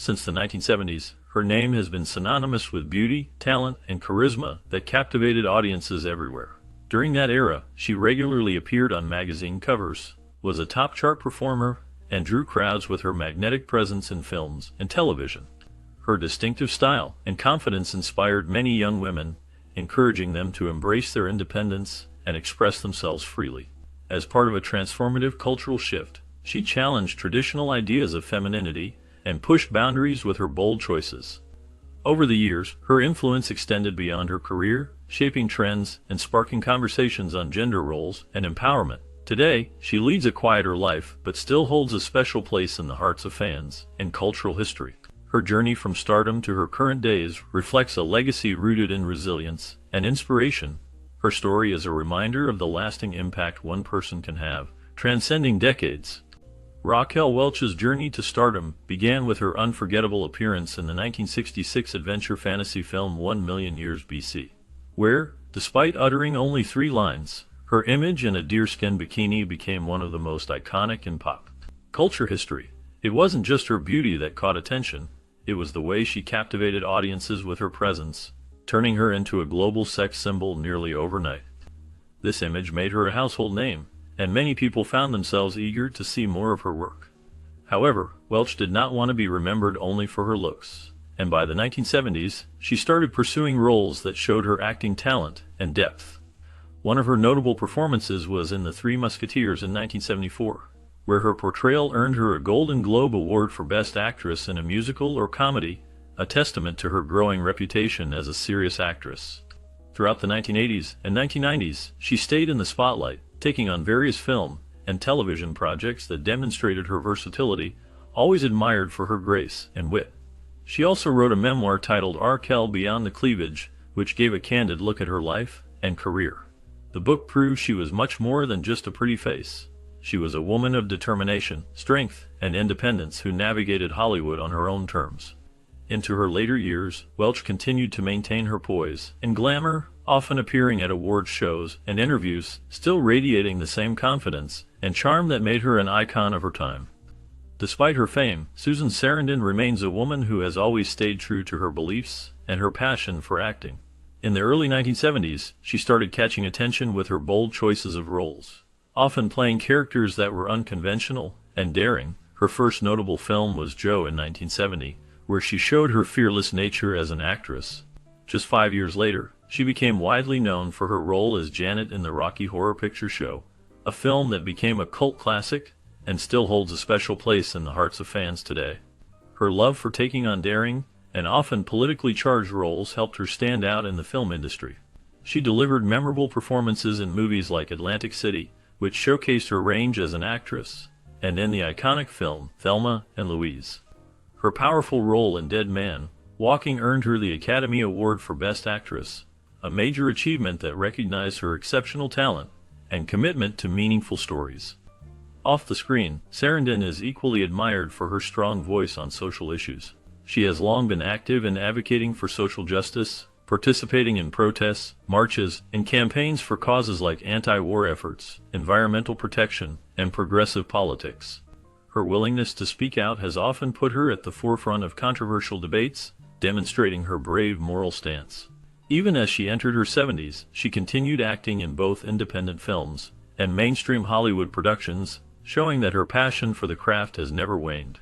Since the 1970s, her name has been synonymous with beauty, talent, and charisma that captivated audiences everywhere. During that era, she regularly appeared on magazine covers, was a top chart performer, and drew crowds with her magnetic presence in films and television. Her distinctive style and confidence inspired many young women, encouraging them to embrace their independence and express themselves freely. As part of a transformative cultural shift, she challenged traditional ideas of femininity and pushed boundaries with her bold choices. Over the years, her influence extended beyond her career, shaping trends and sparking conversations on gender roles and empowerment. Today, she leads a quieter life but still holds a special place in the hearts of fans and cultural history. Her journey from stardom to her current days reflects a legacy rooted in resilience and inspiration. Her story is a reminder of the lasting impact one person can have, transcending decades. Raquel Welch's journey to stardom began with her unforgettable appearance in the 1966 adventure fantasy film 1,000,000 Years BC, where, despite uttering only 3 lines, her image in a deerskin bikini became one of the most iconic in pop culture history. It wasn't just her beauty that caught attention, it was the way she captivated audiences with her presence, turning her into a global sex symbol nearly overnight. This image made her a household name, and many people found themselves eager to see more of her work. However, Welch did not want to be remembered only for her looks, and by the 1970s, she started pursuing roles that showed her acting talent and depth. One of her notable performances was in The Three Musketeers in 1974, where her portrayal earned her a Golden Globe Award for Best Actress in a Musical or Comedy, a testament to her growing reputation as a serious actress. Throughout the 1980s and 1990s, she stayed in the spotlight, taking on various film and television projects that demonstrated her versatility, always admired for her grace and wit. She also wrote a memoir titled Raquel Beyond the Cleavage, which gave a candid look at her life and career. The book proved she was much more than just a pretty face. She was a woman of determination, strength, and independence who navigated Hollywood on her own terms. Into her later years, Welch continued to maintain her poise and glamour, often appearing at awards shows and interviews, still radiating the same confidence and charm that made her an icon of her time. Despite her fame, Susan Sarandon remains a woman who has always stayed true to her beliefs and her passion for acting. In the early 1970s, she started catching attention with her bold choices of roles, often playing characters that were unconventional and daring. Her first notable film was Joe in 1970, where she showed her fearless nature as an actress. Just 5 years later, she became widely known for her role as Janet in the Rocky Horror Picture Show, a film that became a cult classic and still holds a special place in the hearts of fans today. Her love for taking on daring and often politically charged roles helped her stand out in the film industry. She delivered memorable performances in movies like Atlantic City, which showcased her range as an actress, and in the iconic film Thelma and Louise. Her powerful role in Dead Man Walking earned her the Academy Award for Best Actress, a major achievement that recognized her exceptional talent and commitment to meaningful stories. Off the screen, Sarandon is equally admired for her strong voice on social issues. She has long been active in advocating for social justice, participating in protests, marches, and campaigns for causes like anti-war efforts, environmental protection, and progressive politics. Her willingness to speak out has often put her at the forefront of controversial debates, demonstrating her brave moral stance. Even as she entered her 70s, she continued acting in both independent films and mainstream Hollywood productions, showing that her passion for the craft has never waned.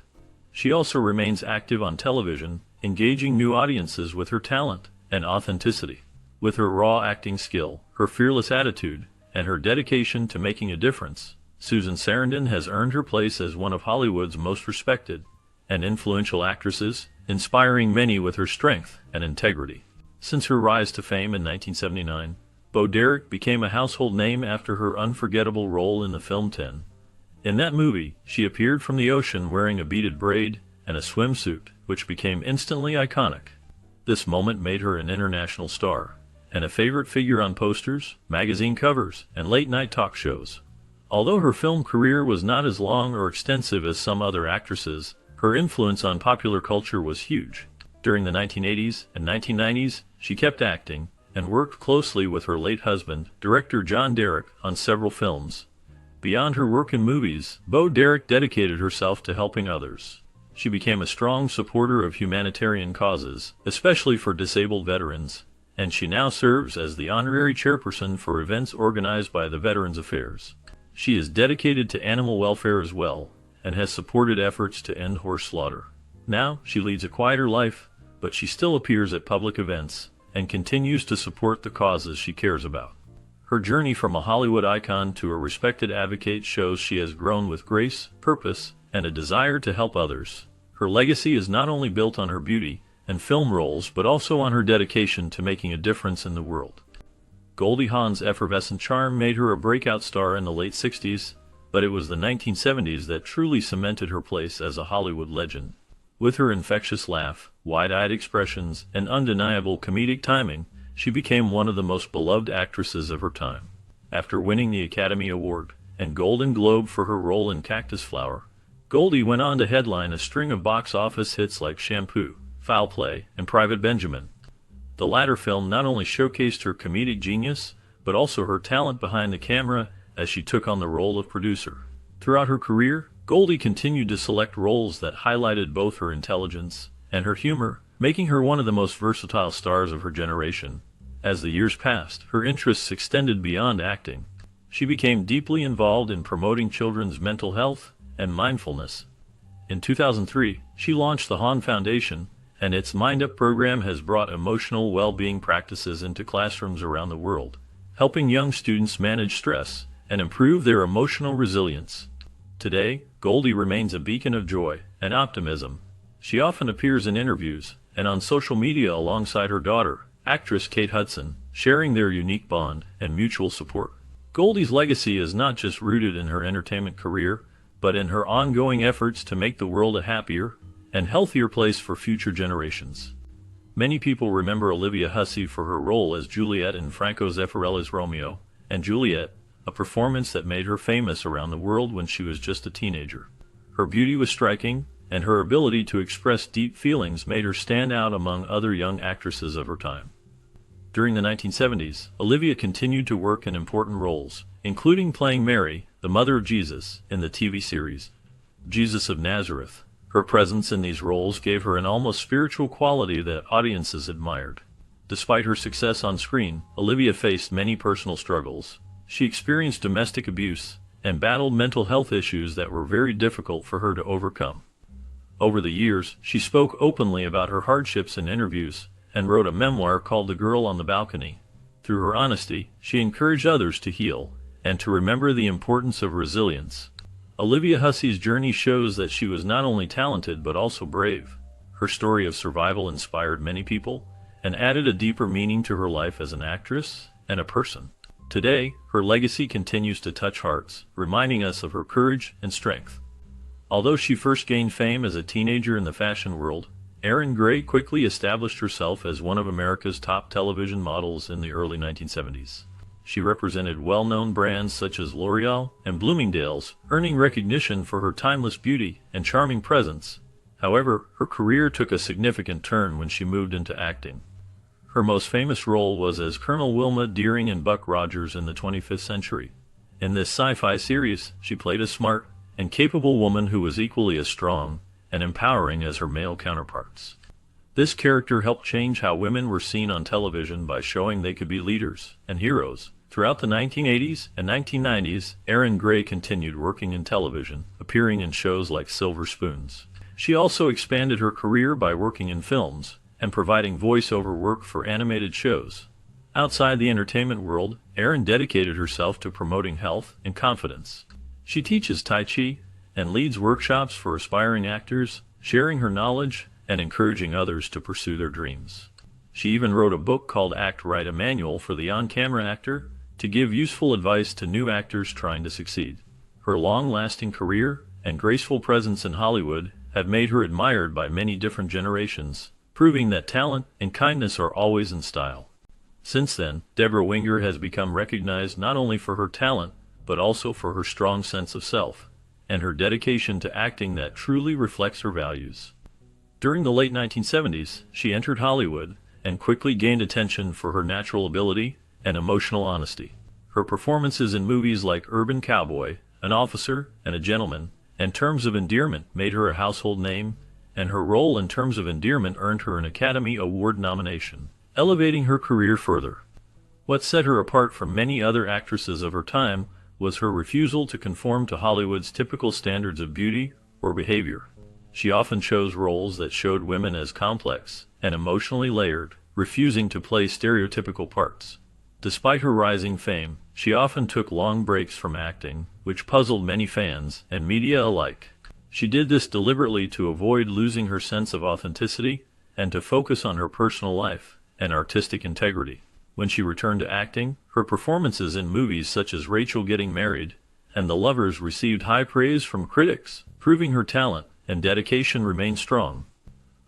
She also remains active on television, engaging new audiences with her talent and authenticity. With her raw acting skill, her fearless attitude, and her dedication to making a difference, Susan Sarandon has earned her place as one of Hollywood's most respected and influential actresses, inspiring many with her strength and integrity. Since her rise to fame in 1979, Bo Derek became a household name after her unforgettable role in the film 10. In that movie, she appeared from the ocean wearing a beaded braid and a swimsuit, which became instantly iconic. This moment made her an international star, and a favorite figure on posters, magazine covers, and late-night talk shows. Although her film career was not as long or extensive as some other actresses, her influence on popular culture was huge. During the 1980s and 1990s, she kept acting and worked closely with her late husband, director John Derek, on several films. Beyond her work in movies, Bo Derek dedicated herself to helping others, she became a strong supporter of humanitarian causes, especially for disabled veterans, and she now serves as the honorary chairperson for events organized by the Veterans Affairs. She is dedicated to animal welfare as well, and has supported efforts to end horse slaughter. Now, she leads a quieter life, but she still appears at public events, and continues to support the causes she cares about. Her journey from a Hollywood icon to a respected advocate shows she has grown with grace, purpose, and a desire to help others. Her legacy is not only built on her beauty and film roles, but also on her dedication to making a difference in the world. Goldie Hawn's effervescent charm made her a breakout star in the late 60s, but it was the 1970s that truly cemented her place as a Hollywood legend. With her infectious laugh, wide-eyed expressions, and undeniable comedic timing, she became one of the most beloved actresses of her time. After winning the Academy Award and Golden Globe for her role in Cactus Flower, Goldie went on to headline a string of box office hits like Shampoo, Foul Play, and Private Benjamin. The latter film not only showcased her comedic genius, but also her talent behind the camera as she took on the role of producer. Throughout her career, Goldie continued to select roles that highlighted both her intelligence and her humor, making her one of the most versatile stars of her generation. As the years passed, her interests extended beyond acting. She became deeply involved in promoting children's mental health and mindfulness. In 2003, she launched the Hawn Foundation, and its Mind Up program has brought emotional well-being practices into classrooms around the world, helping young students manage stress and improve their emotional resilience. Today, Goldie remains a beacon of joy and optimism. She often appears in interviews and on social media alongside her daughter, actress Kate Hudson, sharing their unique bond and mutual support. Goldie's legacy is not just rooted in her entertainment career, but in her ongoing efforts to make the world a happier and healthier place for future generations. Many people remember Olivia Hussey for her role as Juliet in Franco Zeffirelli's Romeo and Juliet, a performance that made her famous around the world when she was just a teenager. Her beauty was striking, and her ability to express deep feelings made her stand out among other young actresses of her time. During the 1970s, Olivia continued to work in important roles, including playing Mary, the mother of Jesus, in the TV series Jesus of Nazareth. Her presence in these roles gave her an almost spiritual quality that audiences admired. Despite her success on screen, Olivia faced many personal struggles. She experienced domestic abuse and battled mental health issues that were very difficult for her to overcome. Over the years, she spoke openly about her hardships in interviews and wrote a memoir called The Girl on the Balcony. Through her honesty, she encouraged others to heal and to remember the importance of resilience. Olivia Hussey's journey shows that she was not only talented but also brave. Her story of survival inspired many people and added a deeper meaning to her life as an actress and a person. Today, her legacy continues to touch hearts, reminding us of her courage and strength. Although she first gained fame as a teenager in the fashion world, Erin Gray quickly established herself as one of America's top television models in the early 1970s. She represented well-known brands such as L'Oreal and Bloomingdale's, earning recognition for her timeless beauty and charming presence. However, her career took a significant turn when she moved into acting. Her most famous role was as Colonel Wilma Deering in Buck Rogers in the 25th Century. In this sci-fi series, she played a smart and capable woman who was equally as strong and empowering as her male counterparts. This character helped change how women were seen on television by showing they could be leaders and heroes. Throughout the 1980s and 1990s, Erin Gray continued working in television, appearing in shows like Silver Spoons. She also expanded her career by working in films and providing voice-over work for animated shows. Outside the entertainment world, Erin dedicated herself to promoting health and confidence. She teaches Tai Chi and leads workshops for aspiring actors, sharing her knowledge and encouraging others to pursue their dreams. She even wrote a book called Act Right, a manual for the on-camera actor to give useful advice to new actors trying to succeed. Her long-lasting career and graceful presence in Hollywood have made her admired by many different generations, proving that talent and kindness are always in style. Since then, Debra Winger has become recognized not only for her talent, but also for her strong sense of self and her dedication to acting that truly reflects her values. During the late 1970s, she entered Hollywood and quickly gained attention for her natural ability and emotional honesty. Her performances in movies like Urban Cowboy, An Officer and a Gentleman, and Terms of Endearment made her a household name and her role in Terms of Endearment earned her an Academy Award nomination, elevating her career further. What set her apart from many other actresses of her time was her refusal to conform to Hollywood's typical standards of beauty or behavior. She often chose roles that showed women as complex and emotionally layered, refusing to play stereotypical parts. Despite her rising fame, she often took long breaks from acting, which puzzled many fans and media alike. She did this deliberately to avoid losing her sense of authenticity and to focus on her personal life and artistic integrity. When she returned to acting, her performances in movies such as Rachel Getting Married and The Lovers received high praise from critics, proving her talent and dedication remained strong.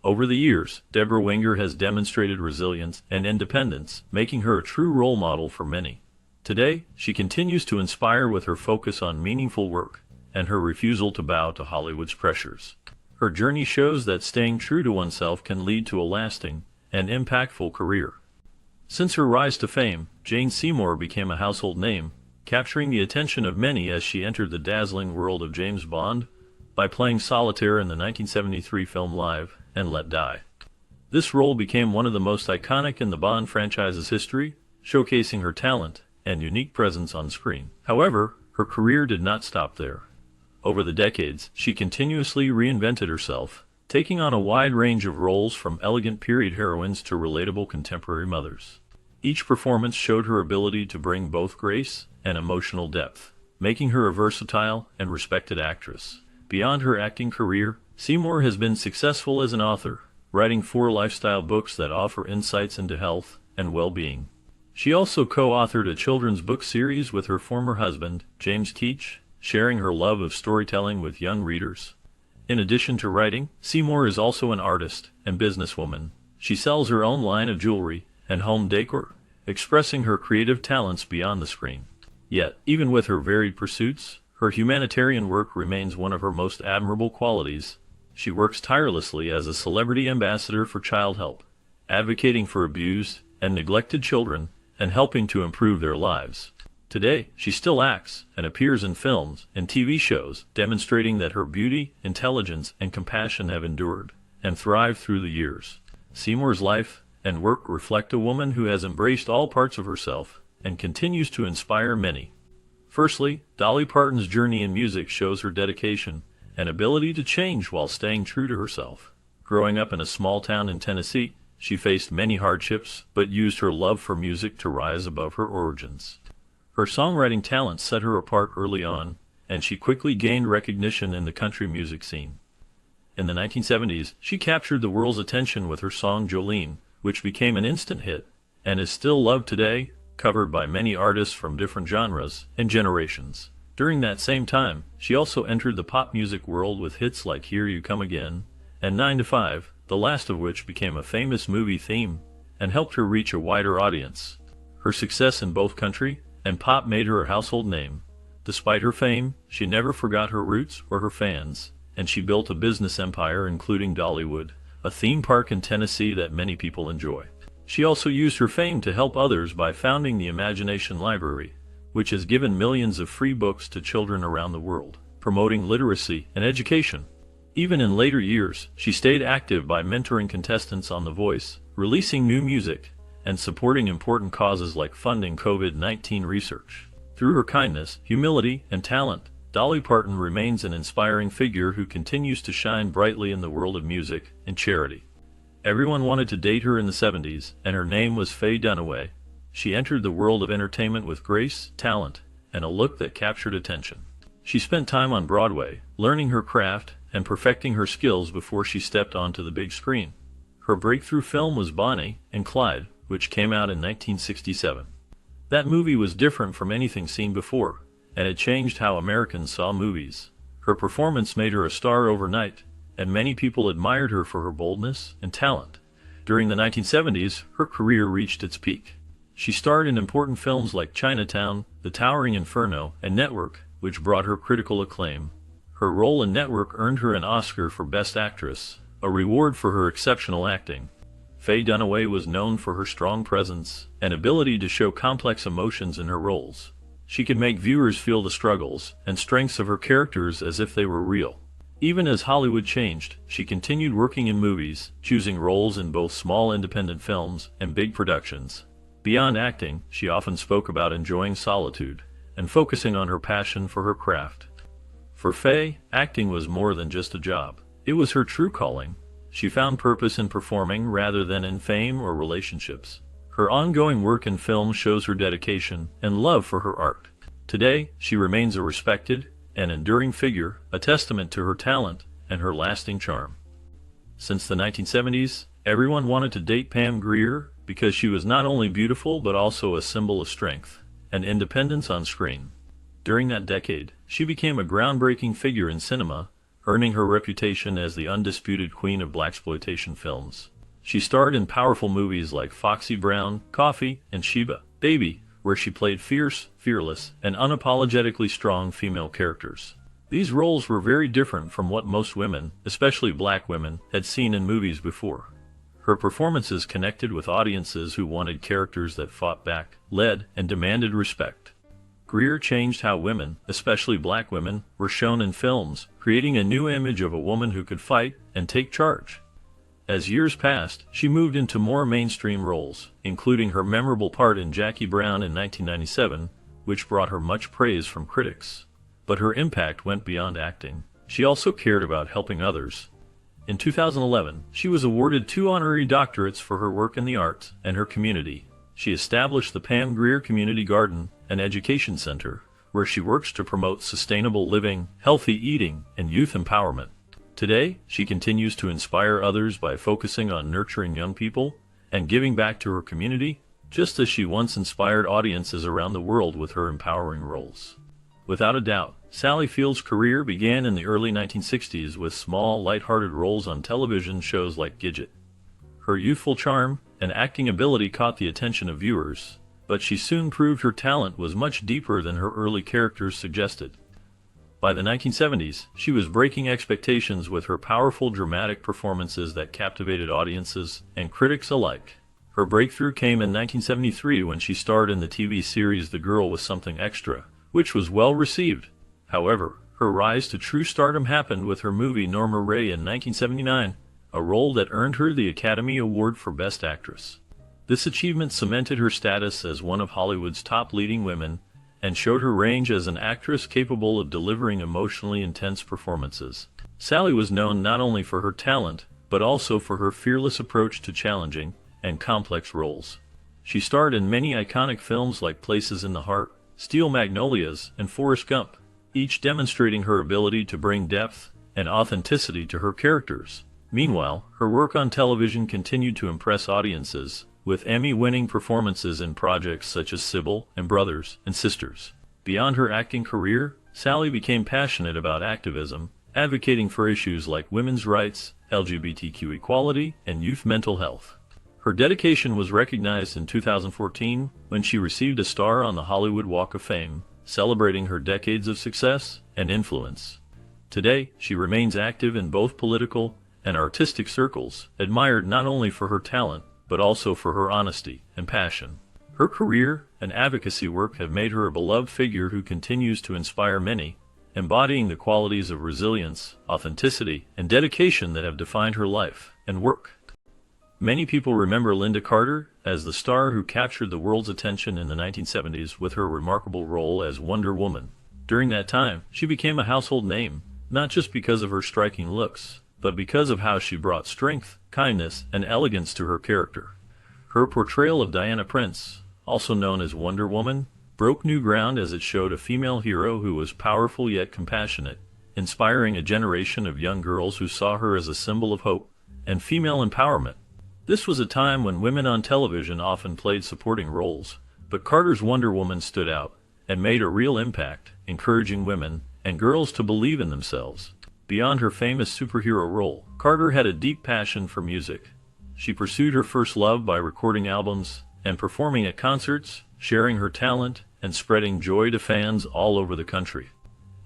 Over the years, Debra Winger has demonstrated resilience and independence, making her a true role model for many. Today, she continues to inspire with her focus on meaningful work and her refusal to bow to Hollywood's pressures. Her journey shows that staying true to oneself can lead to a lasting and impactful career. Since her rise to fame, Jane Seymour became a household name, capturing the attention of many as she entered the dazzling world of James Bond by playing Solitaire in the 1973 film Live and Let Die. This role became one of the most iconic in the Bond franchise's history, showcasing her talent and unique presence on screen. However, her career did not stop there. Over the decades, she continuously reinvented herself, taking on a wide range of roles from elegant period heroines to relatable contemporary mothers. Each performance showed her ability to bring both grace and emotional depth, making her a versatile and respected actress. Beyond her acting career, Seymour has been successful as an author, writing 4 lifestyle books that offer insights into health and well-being. She also co-authored a children's book series with her former husband, James Keach, sharing her love of storytelling with young readers. In addition to writing, Seymour is also an artist and businesswoman. She sells her own line of jewelry and home decor, expressing her creative talents beyond the screen. Yet, even with her varied pursuits, her humanitarian work remains one of her most admirable qualities. She works tirelessly as a celebrity ambassador for Child Help, advocating for abused and neglected children and helping to improve their lives. Today, she still acts and appears in films and TV shows, demonstrating that her beauty, intelligence, and compassion have endured and thrived through the years. Seymour's life and work reflect a woman who has embraced all parts of herself and continues to inspire many. Firstly, Dolly Parton's journey in music shows her dedication and ability to change while staying true to herself. Growing up in a small town in Tennessee, she faced many hardships but used her love for music to rise above her origins. Her songwriting talent set her apart early on, and she quickly gained recognition in the country music scene. In the 1970s, she captured the world's attention with her song Jolene, which became an instant hit and is still loved today, covered by many artists from different genres and generations. During that same time, she also entered the pop music world with hits like Here You Come Again and 9 to 5, the last of which became a famous movie theme and helped her reach a wider audience. Her success in both country and pop made her a household name. Despite her fame, she never forgot her roots or her fans, and she built a business empire including Dollywood, a theme park in Tennessee that many people enjoy. She also used her fame to help others by founding the Imagination Library, which has given millions of free books to children around the world, promoting literacy and education. Even in later years, she stayed active by mentoring contestants on The Voice, releasing new music, and supporting important causes like funding COVID-19 research. Through her kindness, humility, and talent, Dolly Parton remains an inspiring figure who continues to shine brightly in the world of music and charity. Everyone wanted to date her in the 70s, and her name was Faye Dunaway. She entered the world of entertainment with grace, talent, and a look that captured attention. She spent time on Broadway, learning her craft and perfecting her skills before she stepped onto the big screen. Her breakthrough film was Bonnie and Clyde, which came out in 1967. That movie was different from anything seen before, and it changed how Americans saw movies. Her performance made her a star overnight, and many people admired her for her boldness and talent. During the 1970s, her career reached its peak. She starred in important films like Chinatown, The Towering Inferno, and Network, which brought her critical acclaim. Her role in Network earned her an Oscar for Best Actress, a reward for her exceptional acting. Faye Dunaway was known for her strong presence and ability to show complex emotions in her roles. She could make viewers feel the struggles and strengths of her characters as if they were real. Even as Hollywood changed, she continued working in movies, choosing roles in both small independent films and big productions. Beyond acting, she often spoke about enjoying solitude and focusing on her passion for her craft. For Faye, acting was more than just a job. It was her true calling. She found purpose in performing rather than in fame or relationships. Her ongoing work in film shows her dedication and love for her art. Today, she remains a respected and enduring figure, a testament to her talent and her lasting charm. Since the 1970s, everyone wanted to date Pam Grier because she was not only beautiful but also a symbol of strength and independence on screen. During that decade, she became a groundbreaking figure in cinema, earning her reputation as the undisputed queen of blaxploitation films. She starred in powerful movies like Foxy Brown, Coffee, and Sheba, Baby, where she played fierce, fearless, and unapologetically strong female characters. These roles were very different from what most women, especially black women, had seen in movies before. Her performances connected with audiences who wanted characters that fought back, led, and demanded respect. Grier changed how women, especially black women, were shown in films, creating a new image of a woman who could fight and take charge. As years passed, she moved into more mainstream roles, including her memorable part in Jackie Brown in 1997, which brought her much praise from critics. But her impact went beyond acting. She also cared about helping others. In 2011, she was awarded 2 honorary doctorates for her work in the arts and her community. She established the Pam Grier Community Garden, an education center, where she works to promote sustainable living, healthy eating, and youth empowerment. Today, she continues to inspire others by focusing on nurturing young people and giving back to her community, just as she once inspired audiences around the world with her empowering roles. Without a doubt, Sally Field's career began in the early 1960s with small, lighthearted roles on television shows like Gidget. Her youthful charm and acting ability caught the attention of viewers, but she soon proved her talent was much deeper than her early characters suggested. By the 1970s, she was breaking expectations with her powerful dramatic performances that captivated audiences and critics alike. Her breakthrough came in 1973 when she starred in the TV series The Girl with Something Extra, which was well received. However, her rise to true stardom happened with her movie Norma Rae in 1979, a role that earned her the Academy Award for Best Actress. This achievement cemented her status as one of Hollywood's top leading women and showed her range as an actress capable of delivering emotionally intense performances. Sally was known not only for her talent, but also for her fearless approach to challenging and complex roles. She starred in many iconic films like Places in the Heart, Steel Magnolias, and Forrest Gump, each demonstrating her ability to bring depth and authenticity to her characters. Meanwhile, her work on television continued to impress audiences, with Emmy-winning performances in projects such as Sybil and Brothers and Sisters. Beyond her acting career, Sally became passionate about activism, advocating for issues like women's rights, LGBTQ equality, and youth mental health. Her dedication was recognized in 2014 when she received a star on the Hollywood Walk of Fame, celebrating her decades of success and influence. Today, she remains active in both political and artistic circles, admired not only for her talent, but also for her honesty and passion. Her career and advocacy work have made her a beloved figure who continues to inspire many, embodying the qualities of resilience, authenticity, and dedication that have defined her life and work. Many people remember Lynda Carter as the star who captured the world's attention in the 1970s with her remarkable role as Wonder Woman. During that time, she became a household name, not just because of her striking looks, but because of how she brought strength, kindness, and elegance to her character. Her portrayal of Diana Prince, also known as Wonder Woman, broke new ground as it showed a female hero who was powerful yet compassionate, inspiring a generation of young girls who saw her as a symbol of hope and female empowerment. This was a time when women on television often played supporting roles, but Carter's Wonder Woman stood out and made a real impact, encouraging women and girls to believe in themselves. Beyond her famous superhero role, Carter had a deep passion for music. She pursued her first love by recording albums and performing at concerts, sharing her talent and spreading joy to fans all over the country.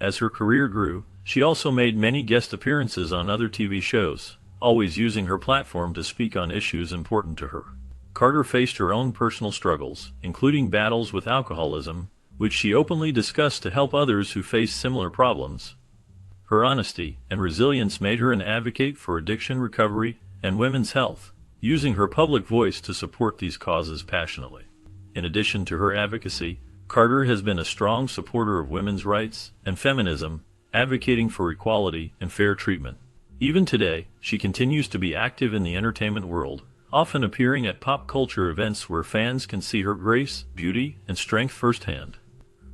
As her career grew, she also made many guest appearances on other TV shows, always using her platform to speak on issues important to her. Carter faced her own personal struggles, including battles with alcoholism, which she openly discussed to help others who faced similar problems. Her honesty and resilience made her an advocate for addiction recovery and women's health, using her public voice to support these causes passionately. In addition to her advocacy, Carter has been a strong supporter of women's rights and feminism, advocating for equality and fair treatment. Even today, she continues to be active in the entertainment world, often appearing at pop culture events where fans can see her grace, beauty, and strength firsthand.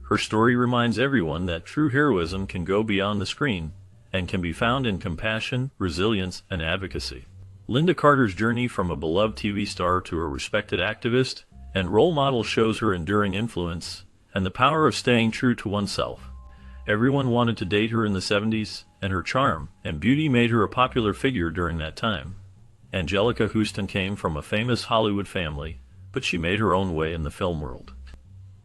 Her story reminds everyone that true heroism can go beyond the screen and can be found in compassion, resilience, and advocacy. Lynda Carter's journey from a beloved TV star to a respected activist and role model shows her enduring influence and the power of staying true to oneself. Everyone wanted to date her in the 70s, and her charm and beauty made her a popular figure during that time. Anjelica Huston came from a famous Hollywood family, but she made her own way in the film world.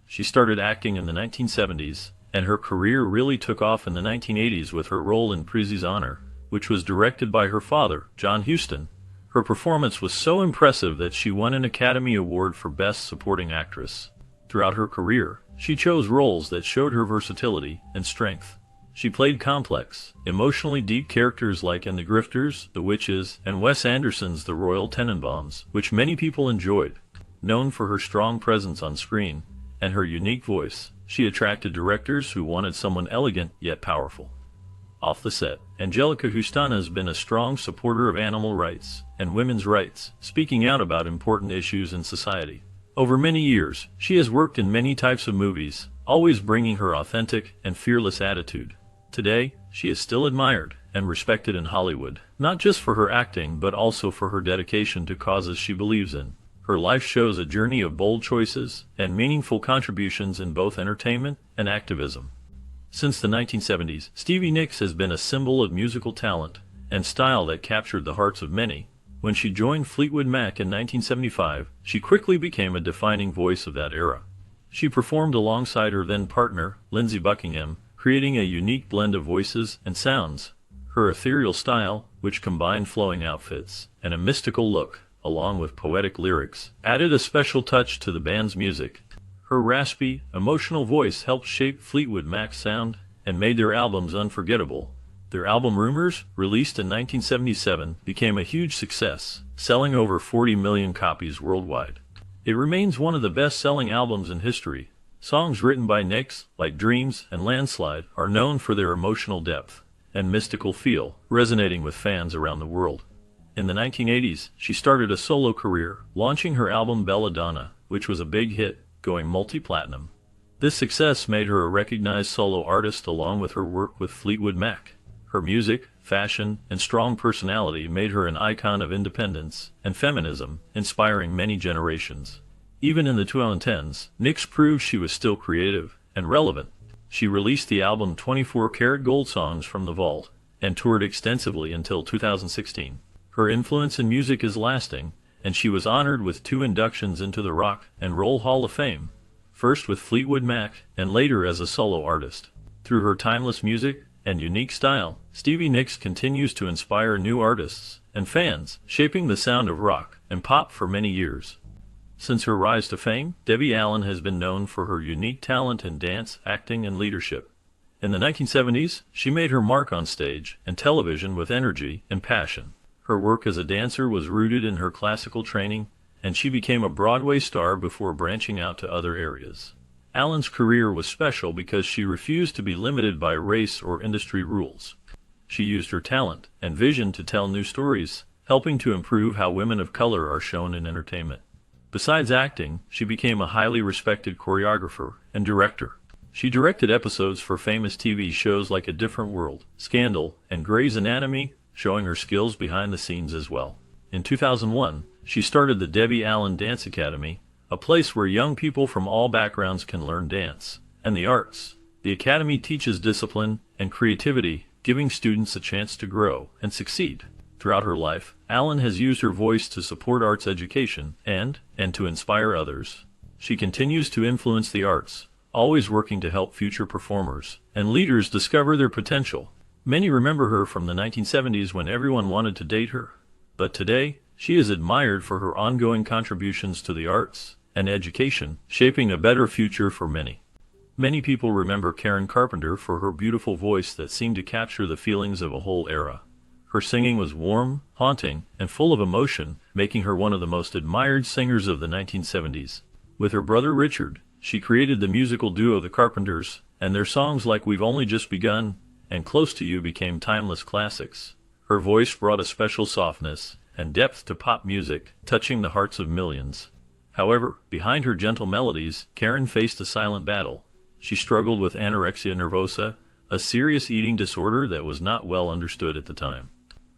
She started acting in the 1970s, and her career really took off in the 1980s with her role in Prizzi's Honor, which was directed by her father, John Huston. Her performance was so impressive that she won an Academy Award for Best Supporting Actress. Throughout her career, she chose roles that showed her versatility and strength. She played complex, emotionally deep characters like in The Grifters, The Witches, and Wes Anderson's The Royal Tenenbaums, which many people enjoyed. Known for her strong presence on screen and her unique voice, she attracted directors who wanted someone elegant yet powerful. Off the set, Anjelica Huston has been a strong supporter of animal rights and women's rights, speaking out about important issues in society. Over many years, she has worked in many types of movies, always bringing her authentic and fearless attitude. Today, she is still admired and respected in Hollywood, not just for her acting but also for her dedication to causes she believes in. Her life shows a journey of bold choices and meaningful contributions in both entertainment and activism. Since the 1970s, Stevie Nicks has been a symbol of musical talent and style that captured the hearts of many. When she joined Fleetwood Mac in 1975, she quickly became a defining voice of that era. She performed alongside her then-partner, Lindsey Buckingham, creating a unique blend of voices and sounds. Her ethereal style, which combined flowing outfits and a mystical look, along with poetic lyrics, added a special touch to the band's music. Her raspy, emotional voice helped shape Fleetwood Mac's sound and made their albums unforgettable. Their album Rumors, released in 1977, became a huge success, selling over 40 million copies worldwide. It remains one of the best-selling albums in history. Songs written by Nicks, like Dreams and Landslide, are known for their emotional depth and mystical feel, resonating with fans around the world. In the 1980s, she started a solo career, launching her album Belladonna, which was a big hit, going multi-platinum. This success made her a recognized solo artist along with her work with Fleetwood Mac. Her music, fashion, and strong personality made her an icon of independence and feminism, inspiring many generations. Even in the 2010s, Nicks proved she was still creative and relevant. She released the album 24 Karat Gold Songs from the Vault and toured extensively until 2016. Her influence in music is lasting, and she was honored with 2 inductions into the Rock and Roll Hall of Fame, first with Fleetwood Mac and later as a solo artist. Through her timeless music and unique style, Stevie Nicks continues to inspire new artists and fans, shaping the sound of rock and pop for many years. Since her rise to fame, Debbie Allen has been known for her unique talent in dance, acting, and leadership. In the 1970s, she made her mark on stage and television with energy and passion. Her work as a dancer was rooted in her classical training, and she became a Broadway star before branching out to other areas. Allen's career was special because she refused to be limited by race or industry rules. She used her talent and vision to tell new stories, helping to improve how women of color are shown in entertainment. Besides acting, she became a highly respected choreographer and director. She directed episodes for famous TV shows like A Different World, Scandal, and Grey's Anatomy, showing her skills behind the scenes as well. In 2001, she started the Debbie Allen Dance Academy, a place where young people from all backgrounds can learn dance and the arts. The academy teaches discipline and creativity, giving students a chance to grow and succeed. Throughout her life, Allen has used her voice to support arts education and to inspire others. She continues to influence the arts, always working to help future performers and leaders discover their potential. Many remember her from the 1970s when everyone wanted to date her, but today, she is admired for her ongoing contributions to the arts and education, shaping a better future for many. Many people remember Karen Carpenter for her beautiful voice that seemed to capture the feelings of a whole era. Her singing was warm, haunting, and full of emotion, making her one of the most admired singers of the 1970s. With her brother Richard, she created the musical duo The Carpenters, and their songs like We've Only Just Begun and Close to You became timeless classics. Her voice brought a special softness and depth to pop music, touching the hearts of millions. However, behind her gentle melodies, Karen faced a silent battle. She struggled with anorexia nervosa, a serious eating disorder that was not well understood at the time.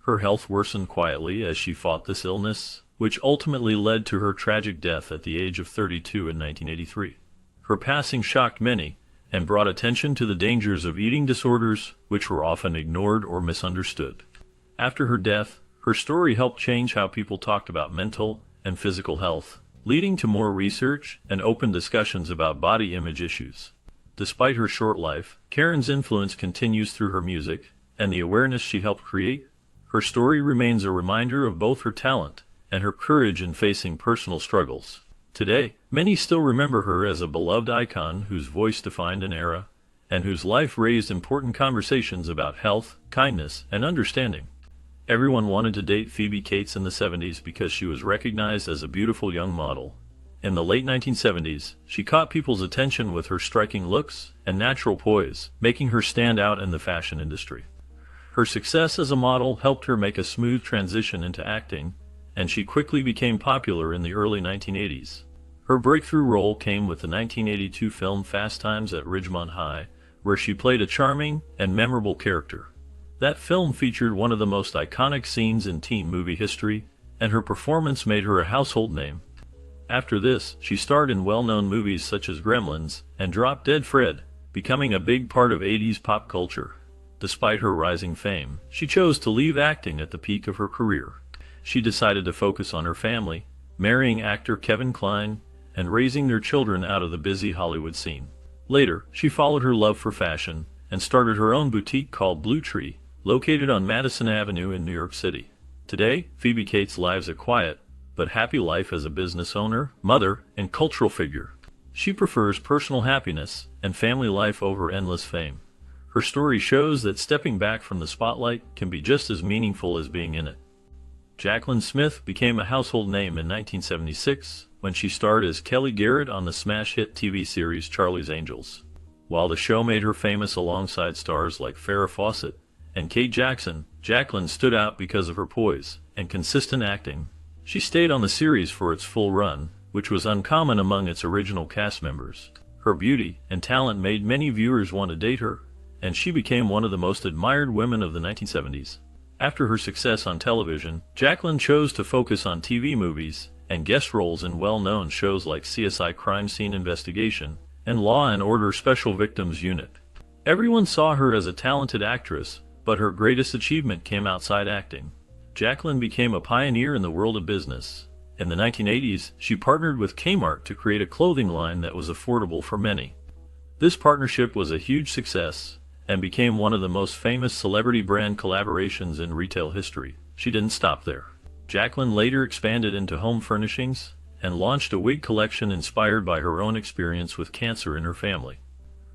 Her health worsened quietly as she fought this illness, which ultimately led to her tragic death at the age of 32 in 1983. Her passing shocked many and brought attention to the dangers of eating disorders, which were often ignored or misunderstood. After her death, her story helped change how people talked about mental and physical health, leading to more research and open discussions about body image issues. Despite her short life, Karen's influence continues through her music and the awareness she helped create. Her story remains a reminder of both her talent and her courage in facing personal struggles. Today, many still remember her as a beloved icon whose voice defined an era and whose life raised important conversations about health, kindness, and understanding. Everyone wanted to date Phoebe Cates in the 70s because she was recognized as a beautiful young model. In the late 1970s, she caught people's attention with her striking looks and natural poise, making her stand out in the fashion industry. Her success as a model helped her make a smooth transition into acting, and she quickly became popular in the early 1980s. Her breakthrough role came with the 1982 film Fast Times at Ridgemont High, where she played a charming and memorable character. That film featured one of the most iconic scenes in teen movie history, and her performance made her a household name. After this, she starred in well-known movies such as Gremlins and Drop Dead Fred, becoming a big part of 80s pop culture. Despite her rising fame, she chose to leave acting at the peak of her career. She decided to focus on her family, marrying actor Kevin Kline, and raising their children out of the busy Hollywood scene. Later, she followed her love for fashion and started her own boutique called Blue Tree, located on Madison Avenue in New York City. Today, Phoebe Cates lives a quiet but happy life as a business owner, mother, and cultural figure. She prefers personal happiness and family life over endless fame. Her story shows that stepping back from the spotlight can be just as meaningful as being in it. Jaclyn Smith became a household name in 1976 when she starred as Kelly Garrett on the smash hit TV series Charlie's Angels. While the show made her famous alongside stars like Farrah Fawcett and Kate Jackson, Jaclyn stood out because of her poise and consistent acting. She stayed on the series for its full run, which was uncommon among its original cast members. Her beauty and talent made many viewers want to date her, and she became one of the most admired women of the 1970s. After her success on television, Jaclyn chose to focus on TV movies and guest roles in well-known shows like CSI Crime Scene Investigation and Law and Order Special Victims Unit. Everyone saw her as a talented actress, but her greatest achievement came outside acting. Jaclyn became a pioneer in the world of business. In the 1980s, she partnered with Kmart to create a clothing line that was affordable for many. This partnership was a huge success and became one of the most famous celebrity brand collaborations in retail history. She didn't stop there. Jaclyn later expanded into home furnishings and launched a wig collection inspired by her own experience with cancer in her family.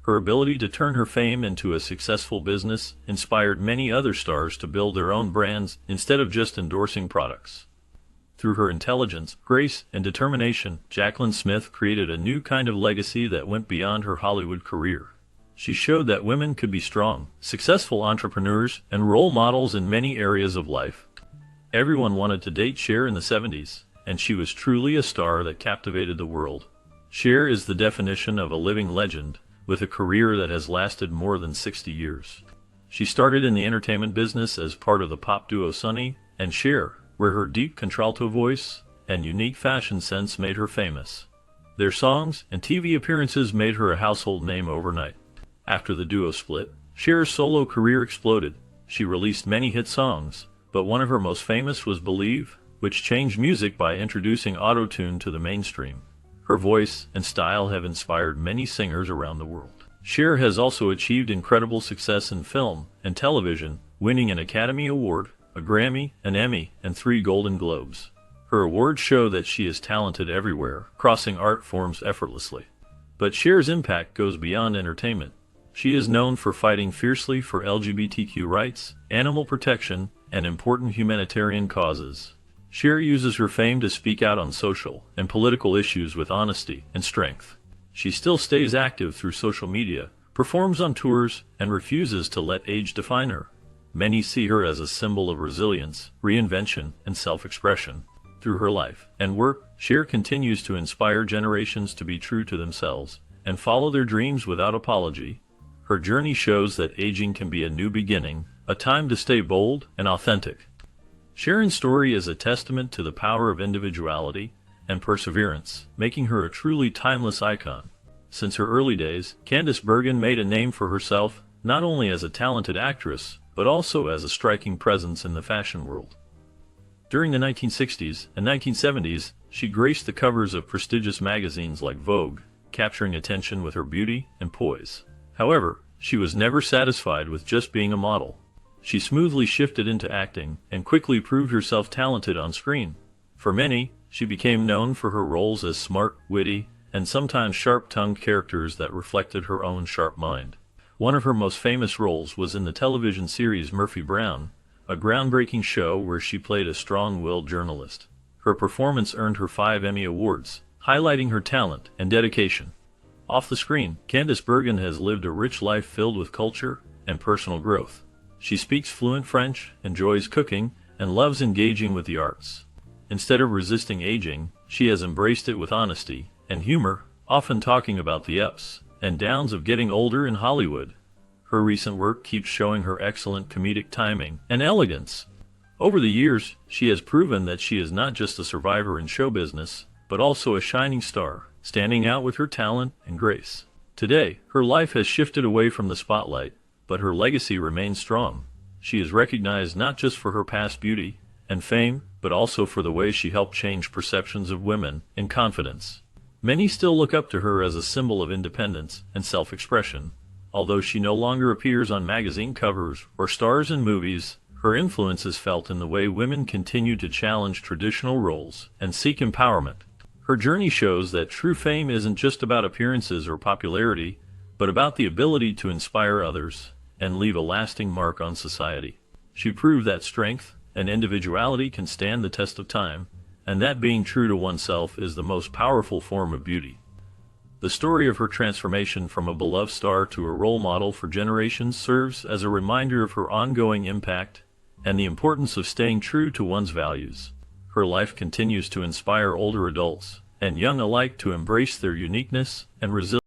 Her ability to turn her fame into a successful business inspired many other stars to build their own brands instead of just endorsing products. Through her intelligence, grace, and determination, Jaclyn Smith created a new kind of legacy that went beyond her Hollywood career. She showed that women could be strong, successful entrepreneurs, and role models in many areas of life. Everyone wanted to date Cher in the 70s, and she was truly a star that captivated the world. Cher is the definition of a living legend, with a career that has lasted more than 60 years. She started in the entertainment business as part of the pop duo Sonny and Cher, where her deep contralto voice and unique fashion sense made her famous. Their songs and TV appearances made her a household name overnight. After the duo split, Cher's solo career exploded. She released many hit songs, but one of her most famous was Believe, which changed music by introducing auto-tune to the mainstream. Her voice and style have inspired many singers around the world. Cher has also achieved incredible success in film and television, winning an Academy Award, a Grammy, an Emmy, and 3 Golden Globes. Her awards show that she is talented everywhere, crossing art forms effortlessly. But Cher's impact goes beyond entertainment. She is known for fighting fiercely for LGBTQ rights, animal protection, and important humanitarian causes. Cher uses her fame to speak out on social and political issues with honesty and strength. She still stays active through social media, performs on tours, and refuses to let age define her. Many see her as a symbol of resilience, reinvention, and self-expression. Through her life and work, Cher continues to inspire generations to be true to themselves and follow their dreams without apology. Her journey shows that aging can be a new beginning, a time to stay bold and authentic. Cher's story is a testament to the power of individuality and perseverance, making her a truly timeless icon. Since her early days, Candice Bergen made a name for herself not only as a talented actress, but also as a striking presence in the fashion world. During the 1960s and 1970s, she graced the covers of prestigious magazines like Vogue, capturing attention with her beauty and poise. However, she was never satisfied with just being a model. She smoothly shifted into acting and quickly proved herself talented on screen. For many, she became known for her roles as smart, witty, and sometimes sharp-tongued characters that reflected her own sharp mind. One of her most famous roles was in the television series Murphy Brown, a groundbreaking show where she played a strong-willed journalist. Her performance earned her 5 Emmy Awards, highlighting her talent and dedication. Off the screen, Candice Bergen has lived a rich life filled with culture and personal growth. She speaks fluent French, enjoys cooking, and loves engaging with the arts. Instead of resisting aging, she has embraced it with honesty and humor, often talking about the ups and downs of getting older in Hollywood. Her recent work keeps showing her excellent comedic timing and elegance. Over the years, she has proven that she is not just a survivor in show business, but also a shining star, standing out with her talent and grace. Today, her life has shifted away from the spotlight, but her legacy remains strong. She is recognized not just for her past beauty and fame, but also for the way she helped change perceptions of women and confidence. Many still look up to her as a symbol of independence and self-expression. Although she no longer appears on magazine covers or stars in movies, her influence is felt in the way women continue to challenge traditional roles and seek empowerment. Her journey shows that true fame isn't just about appearances or popularity, but about the ability to inspire others and leave a lasting mark on society. She proved that strength and individuality can stand the test of time, and that being true to oneself is the most powerful form of beauty. The story of her transformation from a beloved star to a role model for generations serves as a reminder of her ongoing impact and the importance of staying true to one's values. Her life continues to inspire older adults and young alike to embrace their uniqueness and resilience.